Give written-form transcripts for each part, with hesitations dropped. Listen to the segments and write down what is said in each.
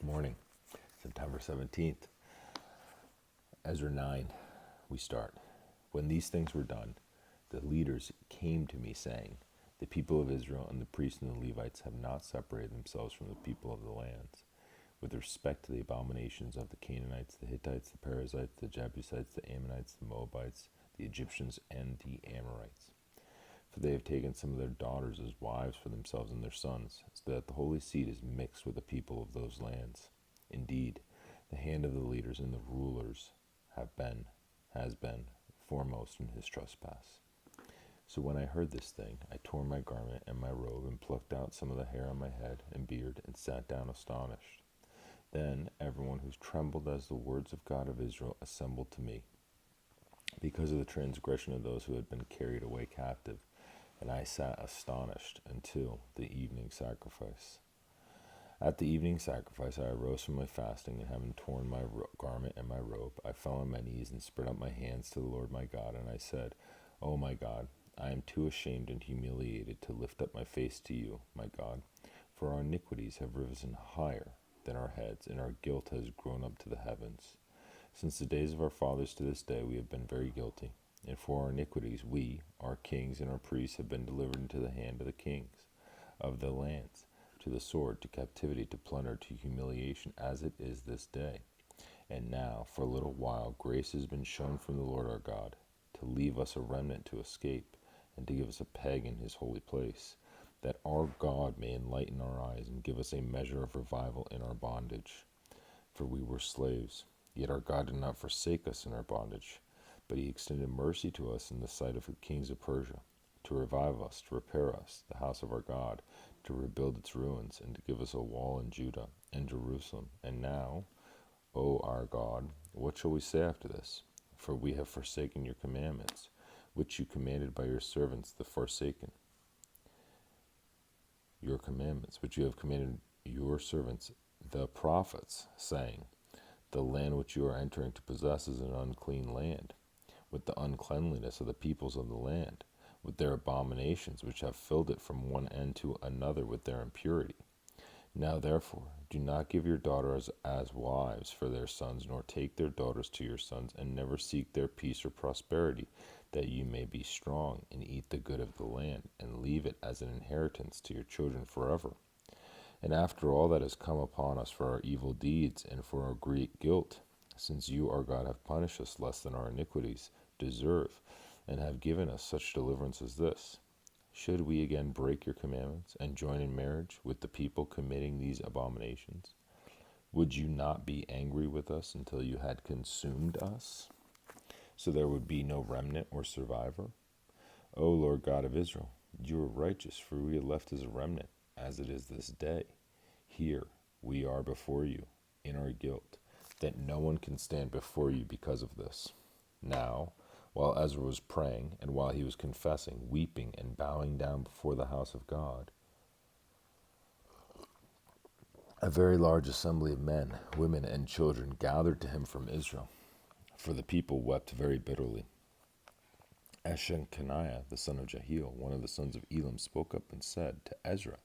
Morning, September 17th, Ezra 9, we start. When these things were done, the leaders came to me saying, the people of Israel and the priests and the Levites have not separated themselves from the people of the lands, with respect to the abominations of the Canaanites, the Hittites, the Perizzites, the Jebusites, the Ammonites, the Moabites, the Egyptians, and the Amorites. For they have taken some of their daughters as wives for themselves and their sons, so that the holy seed is mixed with the people of those lands. Indeed, the hand of the leaders and the rulers has been foremost in his trespass. So when I heard this thing, I tore my garment and my robe, and plucked out some of the hair on my head and beard, and sat down astonished. Then everyone who trembled as the words of God of Israel assembled to me, because of the transgression of those who had been carried away captive. And I sat astonished until the evening sacrifice. At the evening sacrifice I arose from my fasting, and having torn my garment and my robe, I fell on my knees and spread up my hands to the Lord my God, and I said, O my God, I am too ashamed and humiliated to lift up my face to you, my God, for our iniquities have risen higher than our heads, and our guilt has grown up to the heavens. Since the days of our fathers to this day we have been very guilty, and for our iniquities we, our kings and our priests, have been delivered into the hand of the kings of the lands, to the sword, to captivity, to plunder, to humiliation, as it is this day. And now, for a little while, grace has been shown from the Lord our God, to leave us a remnant to escape, and to give us a peg in his holy place, that our God may enlighten our eyes, and give us a measure of revival in our bondage. For we were slaves, yet our God did not forsake us in our bondage, but he extended mercy to us in the sight of the kings of Persia, to revive us, to repair us, the house of our God, to rebuild its ruins, and to give us a wall in Judah and Jerusalem. And now, O our God, what shall we say after this? For we have forsaken your commandments, which you commanded by your servants the forsaken. Your commandments, which you have commanded your servants the prophets, saying, the land which you are entering to possess is an unclean land, with the uncleanliness of the peoples of the land, with their abominations which have filled it from one end to another with their impurity. Now therefore, do not give your daughters as wives for their sons, nor take their daughters to your sons, and never seek their peace or prosperity, that you may be strong and eat the good of the land, and leave it as an inheritance to your children forever. And after all that has come upon us for our evil deeds and for our great guilt, since you, our God, have punished us less than our iniquities deserve, and have given us such deliverance as this, should we again break your commandments and join in marriage with the people committing these abominations? Would you not be angry with us until you had consumed us, so there would be no remnant or survivor? O Lord God of Israel, you are righteous, for we are left as a remnant, as it is this day. Here we are before you in our guilt, that no one can stand before you because of this. Now, while Ezra was praying, and while he was confessing, weeping, and bowing down before the house of God, a very large assembly of men, women, and children gathered to him from Israel, for the people wept very bitterly. As Shechaniah, the son of Jehiel, one of the sons of Elam, spoke up and said to Ezra,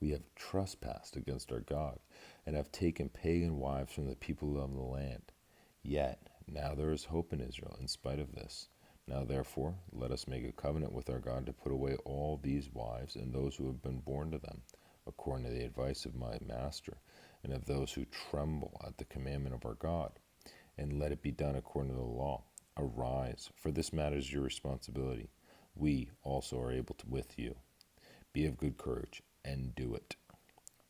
we have trespassed against our God, and have taken pagan wives from the people of the land. Yet now there is hope in Israel in spite of this. Now therefore let us make a covenant with our God to put away all these wives and those who have been born to them, according to the advice of my master, and of those who tremble at the commandment of our God. And let it be done according to the law. Arise, for this matter is your responsibility. We also are able to with you. Be of good courage, and do it.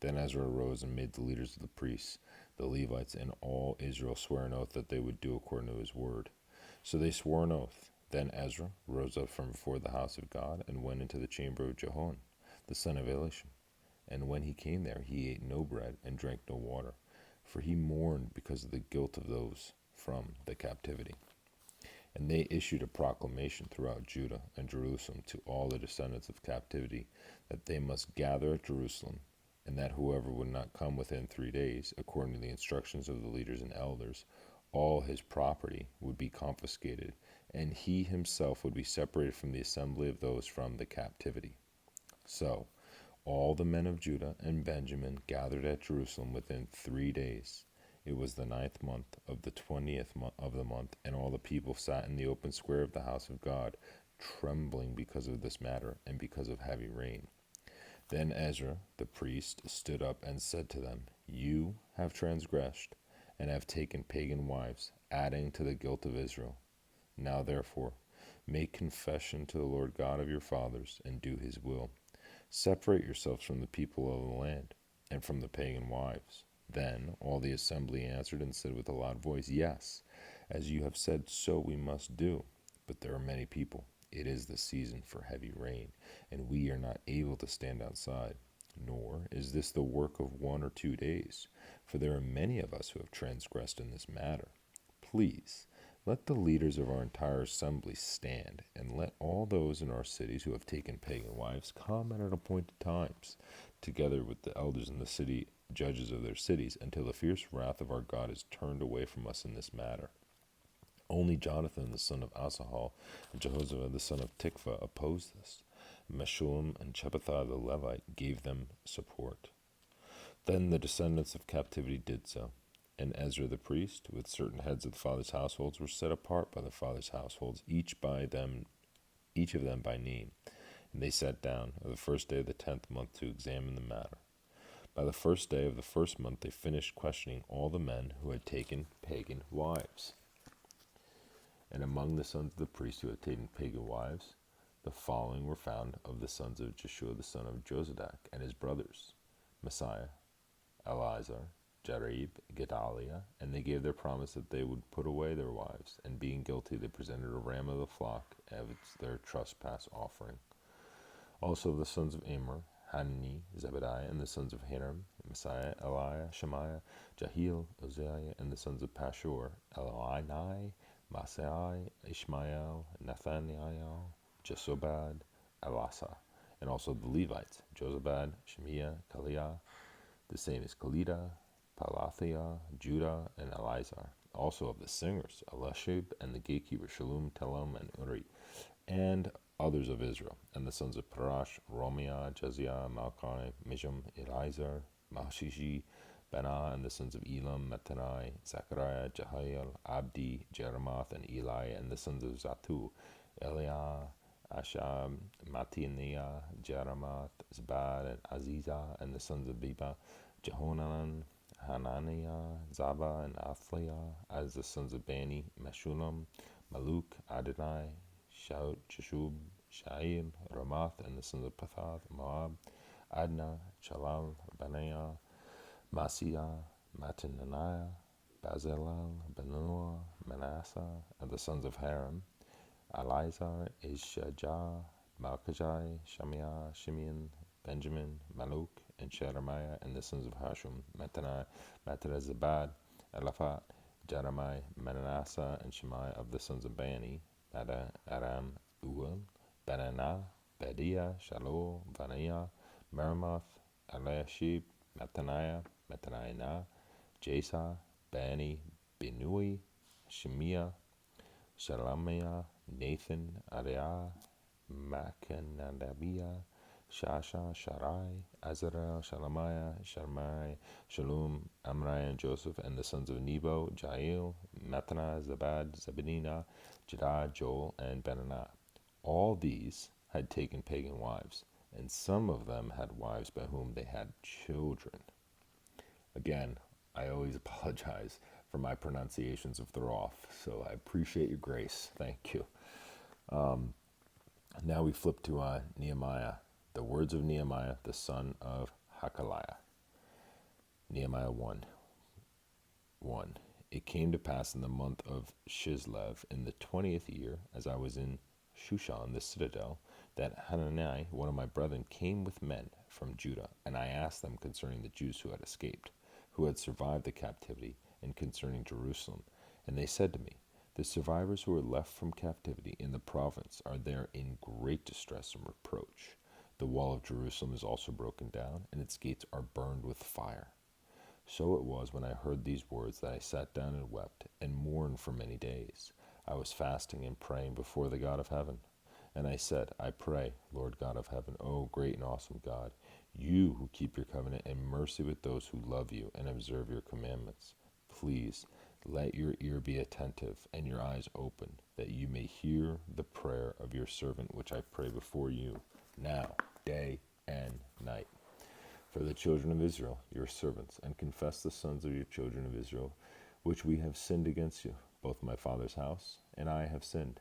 Then Ezra arose and made the leaders of the priests, the Levites, and all Israel swear an oath that they would do according to his word. So they swore an oath. Then Ezra rose up from before the house of God, and went into the chamber of Jehoiada, the son of Elisham. And when he came there, he ate no bread and drank no water, for he mourned because of the guilt of those from the captivity. And they issued a proclamation throughout Judah and Jerusalem to all the descendants of captivity, that they must gather at Jerusalem, and that whoever would not come within 3 days, according to the instructions of the leaders and elders, all his property would be confiscated, and he himself would be separated from the assembly of those from the captivity. So All the men of Judah and Benjamin gathered at Jerusalem within 3 days. It was the 9th month of the 20th of the month, and all the people sat in the open square of the house of God, trembling because of this matter and because of heavy rain. Then Ezra the priest stood up and said to them, You have transgressed and have taken pagan wives, adding to the guilt of Israel. Now therefore, make confession to the Lord God of your fathers, and do his will. Separate yourselves from the people of the land, and from the pagan wives. Then all the assembly answered and said with a loud voice, Yes, as you have said, so we must do. But there are many people. It is the season for heavy rain, and we are not able to stand outside. Nor is this the work of 1 or 2 days, for there are many of us who have transgressed in this matter. Please, let the leaders of our entire assembly stand, and let all those in our cities who have taken pagan wives come at appointed times, together with the elders in the city, judges of their cities, until the fierce wrath of our God is turned away from us in this matter. Only Jonathan the son of Asahel and Jehoshaphat the son of Tikva opposed this. Meshullam and Chephethah the Levite gave them support. Then the descendants of captivity did so. And Ezra the priest, with certain heads of the fathers' households, were set apart by the fathers' households, each of them by name. And they sat down on the first day of the 10th month to examine the matter. By the first day of the first month they finished questioning all the men who had taken pagan wives. And among the sons of the priests who had taken pagan wives, the following were found of the sons of Jeshua the son of Jozadak, and his brothers, Messiah, Eleazar, Jarib, Gedaliah, and they gave their promise that they would put away their wives, and being guilty they presented a ram of the flock as their trespass offering. Also the sons of Immer, Hanani, Zebediah, and the sons of Hinnom, Messiah, Eliah, Shemaiah, Jahiel, Uzziah, and the sons of Pashur, Elionai, Masai, Ishmael, Nathaniel, Jesobad, Elasa, and also the Levites, Jozabad, Shemiah, Kaliah, the same as Kalida, Palathiah, Judah, and Elizar. Also of the singers, Elishib, and the gatekeeper Shalom, Telem, and Uri, and others of Israel, and the sons of Parash, Romiah, Jeziah, Malchi, Misham, Elizar, Mashishi, Benah, and the sons of Elam, Mattanai, Zechariah, Jehiel, Abdi, Jeremoth, and Eli, and the sons of Zatu, Eliah, Ashab, Mattaniah, Jeremoth, Zabad, and Azizah, and the sons of Biba, Jehonanan, Hananiah, Zaba, and Athliah, as the sons of Bani, Meshullam, Maluk, Adonai, Shaut, Jeshub, Shail, Ramath, and the sons of Pathath, Moab, Adna, Shalal, Benaiah, Masiah, Mataniah, Bazalel, Benua, Manasseh, and the sons of Haram, Elizar, Ishajah, Malchijai, Shemiah, Shimeon, Benjamin, Maluk, and Sheremiah, and the sons of Hashum, Mataniah, Zabad, Elaphat, Jeremiah, Manasseh, and Shemaiah of the sons of Bani, Aram, Uel, Benanah, Bediah, Shalom, Vanaiah, Merimoth, Eliashib, Mattaniah, Jasa, Bani, Binui, Shemiah, Shalamiah, Nathan, Ariah, Machanadabiah, Shasha, Sharai, Azarel, Shalamiah, Shalmai, Shalom, Amrai, and Joseph, and the sons of Nebo, Jael, Mattaniah, Zabad, Zebedinah, Jedah, Joel, and Benanah. All these had taken pagan wives, and some of them had wives by whom they had children. Again, I always apologize for my pronunciations if they're off, so I appreciate your grace. Thank you. Now we flip to Nehemiah, the words of Nehemiah, the son of Hakaliah. Nehemiah 1:1. It came to pass in the month of Chislev, in the 20th year, as I was in Shushan, the citadel, that Hanani, one of my brethren, came with men from Judah, and I asked them concerning the Jews who had escaped, who had survived the captivity, and concerning Jerusalem. And they said to me, The survivors who are left from captivity in the province are there in great distress and reproach. The wall of Jerusalem is also broken down, and its gates are burned with fire. So it was when I heard these words that I sat down and wept, and mourned for many days. I was fasting and praying before the God of heaven. And I said, I pray, Lord God of heaven, O great and awesome God, You who keep your covenant and mercy with those who love you and observe your commandments. Please let your ear be attentive and your eyes open, that you may hear the prayer of your servant, which I pray before you now, day and night, for the children of Israel, your servants, and confess the sons of your children of Israel, which we have sinned against you. Both my father's house and I have sinned.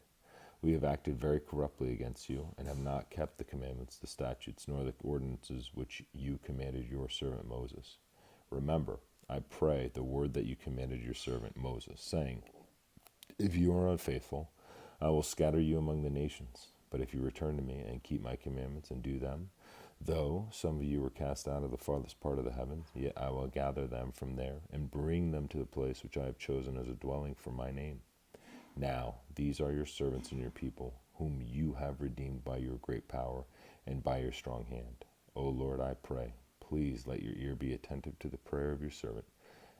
We have acted very corruptly against you, and have not kept the commandments, the statutes, nor the ordinances which you commanded your servant Moses. Remember, I pray, the word that you commanded your servant Moses, saying, if you are unfaithful, I will scatter you among the nations. But if you return to me and keep my commandments and do them, though some of you were cast out of the farthest part of the heavens, yet I will gather them from there and bring them to the place which I have chosen as a dwelling for my name. Now these are your servants and your people, whom you have redeemed by your great power and by your strong hand. O Lord, I pray, please let your ear be attentive to the prayer of your servant,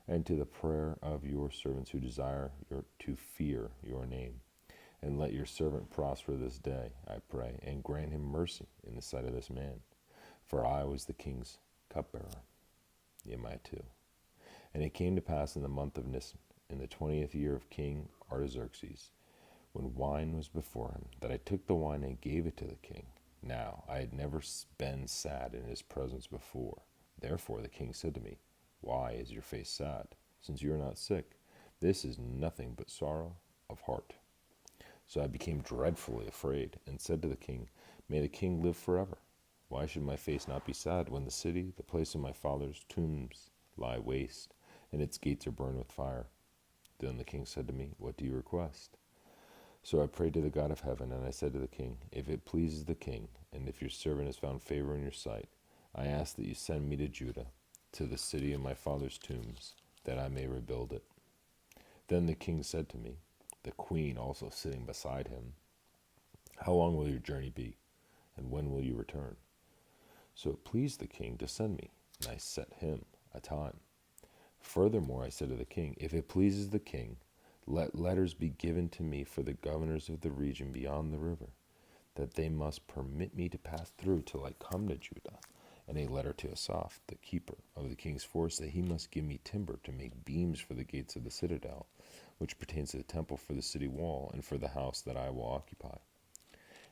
and to the prayer of your servants who desire to fear your name. And let your servant prosper this day, I pray, and grant him mercy in the sight of this man. For I was the king's cupbearer. Nehemiah 2. And it came to pass in the month of Nisan, in the 20th year of King Artaxerxes, when wine was before him, that I took the wine and gave it to the king. Now I had never been sad in his presence before. Therefore the king said to me, why is your face sad, since you are not sick? This is nothing but sorrow of heart. So I became dreadfully afraid, and said to the king, may the king live forever. Why should my face not be sad, when the city, the place of my father's tombs, lie waste, and its gates are burned with fire? Then the king said to me, what do you request? So I prayed to the God of heaven, and I said to the king, if it pleases the king, and if your servant has found favor in your sight, I ask that you send me to Judah, to the city of my father's tombs, that I may rebuild it. Then the king said to me, the queen also sitting beside him, how long will your journey be, and when will you return? So it pleased the king to send me, and I set him a time. Furthermore, I said to the king, if it pleases the king, let letters be given to me for the governors of the region beyond the river, that they must permit me to pass through till I come to Judah, and a letter to Asaph, the keeper of the king's force, that he must give me timber to make beams for the gates of the citadel, which pertains to the temple, for the city wall, and for the house that I will occupy.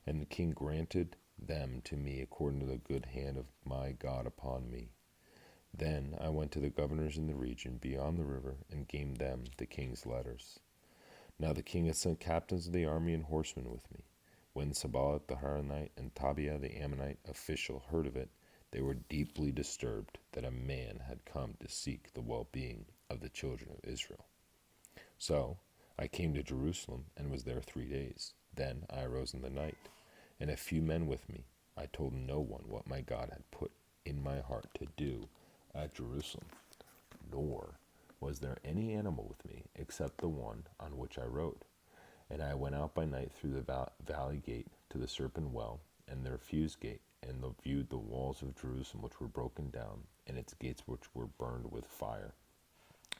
And the king granted them to me according to the good hand of my God upon me. Then I went to the governors in the region beyond the river, and gave them the king's letters. Now the king had sent captains of the army and horsemen with me. When Sanballat the Horonite and Tobiah the Ammonite official heard of it, they were deeply disturbed that a man had come to seek the well-being of the children of Israel. So I came to Jerusalem, and was there 3 days. Then I arose in the night, and a few men with me. I told no one what my God had put in my heart to do at Jerusalem, nor was there any animal with me except the one on which I rode. And I went out by night through the valley gate to the serpent well, and the refuse gate, and viewed the walls of Jerusalem which were broken down, and its gates which were burned with fire.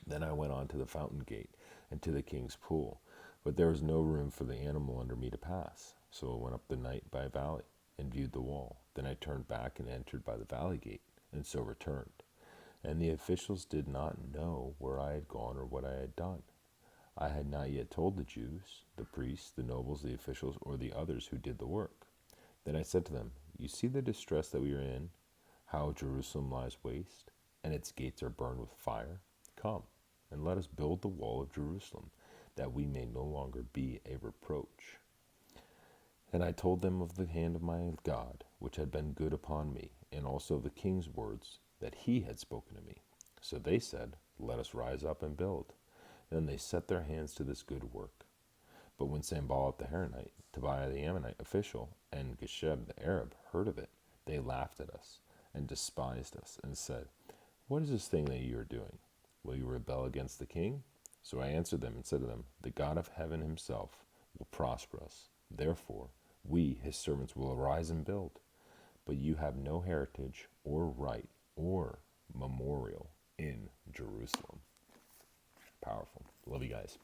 Then I went on to the fountain gate, and to the king's pool, but there was no room for the animal under me to pass. So I went up the night by a valley, and viewed the wall. Then I turned back and entered by the valley gate, and so returned. And the officials did not know where I had gone or what I had done. I had not yet told the Jews, the priests, the nobles, the officials, or the others who did the work. Then I said to them, you see the distress that we are in, how Jerusalem lies waste, and its gates are burned with fire? Come, and let us build the wall of Jerusalem, that we may no longer be a reproach. And I told them of the hand of my God, which had been good upon me, and also of the king's words that he had spoken to me. So they said, let us rise up and build. Then they set their hands to this good work. But when Sanballat the Horonite, Tobiah the Ammonite official, and Geshem the Arab heard of it, they laughed at us and despised us, and said, what is this thing that you are doing? Will you rebel against the king? So I answered them and said to them, the God of heaven himself will prosper us. Therefore, we, his servants, will arise and build. But you have no heritage or right or memorial in Jerusalem. Powerful. Love you guys.